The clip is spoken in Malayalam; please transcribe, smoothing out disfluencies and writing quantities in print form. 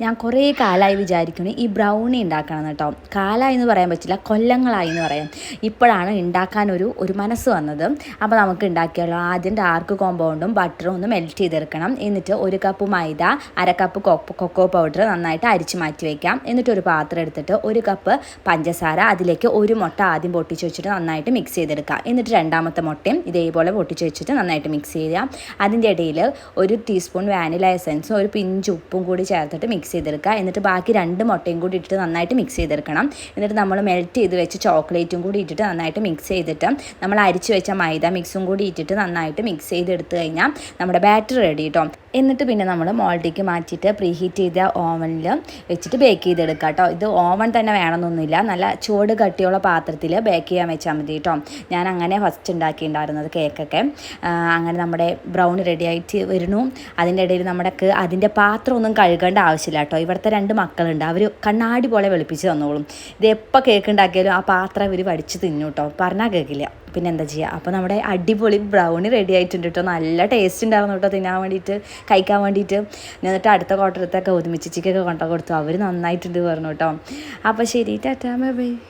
ഞാൻ കുറേ കാലമായി വിചാരിക്കുന്നു ഈ ബ്രൗണി ഉണ്ടാക്കണം കേട്ടോ. കാലമായി എന്ന് പറയാൻ പറ്റില്ല, കൊല്ലങ്ങളായി എന്ന് പറയാം. ഇപ്പോഴാണ് ഉണ്ടാക്കാനൊരു മനസ്സ് വന്നത്. അപ്പോൾ നമുക്ക് ഉണ്ടാക്കിയാലോ. ആദ്യം ഡാർക്ക് കോമ്പൗണ്ടും ബട്ടറും ഒന്ന് മെൽറ്റ് ചെയ്തെടുക്കണം. എന്നിട്ട് 1 കപ്പ് മൈദ, 1/2 കപ്പ് കൊക്കോ പൗഡർ നന്നായിട്ട് അരിച്ച് മാറ്റി വയ്ക്കാം. എന്നിട്ട് ഒരു പാത്രം എടുത്തിട്ട് 1 കപ്പ് പഞ്ചസാര, അതിലേക്ക് 1 മുട്ട ആദ്യം പൊട്ടിച്ച് വെച്ചിട്ട് നന്നായിട്ട് മിക്സ് ചെയ്തെടുക്കാം. എന്നിട്ട് രണ്ടാമത്തെ മുട്ടയും ഇതേപോലെ പൊട്ടിച്ച് വെച്ചിട്ട് നന്നായിട്ട് മിക്സ് ചെയ്യാം. അതിൻ്റെ ഇടയിൽ 1 ടീസ്പൂൺ വാനില എസൻസും 1 പിഞ്ച് ഉപ്പും കൂടി ചേർത്തിട്ട് മിക്സ് ചെയ്തെടുക്കുക. എന്നിട്ട് ബാക്കി 2 മുട്ടയും കൂടി ഇട്ടിട്ട് നന്നായിട്ട് മിക്സ് ചെയ്തെടുക്കണം. എന്നിട്ട് നമ്മൾ മെൽറ്റ് ചെയ്ത് വെച്ച് ചോക്ലേറ്റും കൂടി ഇട്ടിട്ട് നന്നായിട്ട് മിക്സ് ചെയ്തിട്ട് നമ്മൾ അരിച്ച് വെച്ച മൈദ മിക്സും കൂടി ഇട്ടിട്ട് നന്നായിട്ട് മിക്സ് ചെയ്തെടുത്ത് കഴിഞ്ഞാൽ നമ്മുടെ ബാറ്റർ റെഡി കേട്ടോ. എന്നിട്ട് പിന്നെ നമ്മൾ മോൾഡിലേക്ക് മാറ്റിയിട്ട് പ്രീ ഹീറ്റ് ചെയ്ത ഓവനിൽ വെച്ചിട്ട് ബേക്ക് ചെയ്തെടുക്കുക കേട്ടോ. ഇത് ഓവൻ തന്നെ വേണമെന്നൊന്നുമില്ല, നല്ല ചൂട് കട്ടിയുള്ള പാത്രത്തിൽ ബേക്ക് ചെയ്യാൻ വെച്ചാൽ മതി കേട്ടോ. ഞാൻ അങ്ങനെ ഫസ്റ്റ് ഉണ്ടാക്കിയിട്ടുണ്ടായിരുന്നത് കേക്കൊക്കെ. അങ്ങനെ നമ്മുടെ ബ്രൗണി റെഡി ആയിട്ട് വരുന്നു. അതിൻ്റെ ഇടയിൽ അതിൻ്റെ പാത്രം ഒന്നും കഴുകേണ്ട ആവശ്യമില്ല കേട്ടോ. ഇവിടുത്തെ 2 മക്കളുണ്ട്, അവർ കണ്ണാടി പോലെ വെളുപ്പിച്ച് തന്നോളും. ഇത് എപ്പോൾ കേക്ക് ഉണ്ടാക്കിയാലും ആ പാത്രം ഇവർ വടിച്ച് തിന്നു കേട്ടോ, പറഞ്ഞാൽ കേൾക്കില്ല. പിന്നെ എന്താ ചെയ്യുക. അപ്പോൾ നമ്മുടെ അടിപൊളി ബ്രൗണി റെഡി ആയിട്ടുണ്ട് കേട്ടോ. നല്ല ടേസ്റ്റ് ഉണ്ടായിരുന്നു കേട്ടോ തിന്നാൻ വേണ്ടിയിട്ട്, കഴിക്കാൻ വേണ്ടിയിട്ട്. എന്നിട്ട് അടുത്ത ക്വാർട്ടറത്തൊക്കെ ഒരുമിച്ചിക്കൊക്കെ കൊണ്ടു കൊടുത്തു. അവർ നന്നായിട്ടുണ്ട് പറഞ്ഞു കേട്ടോ. അപ്പോൾ ശരി, ടാറ്റാ, ബൈ ബൈ.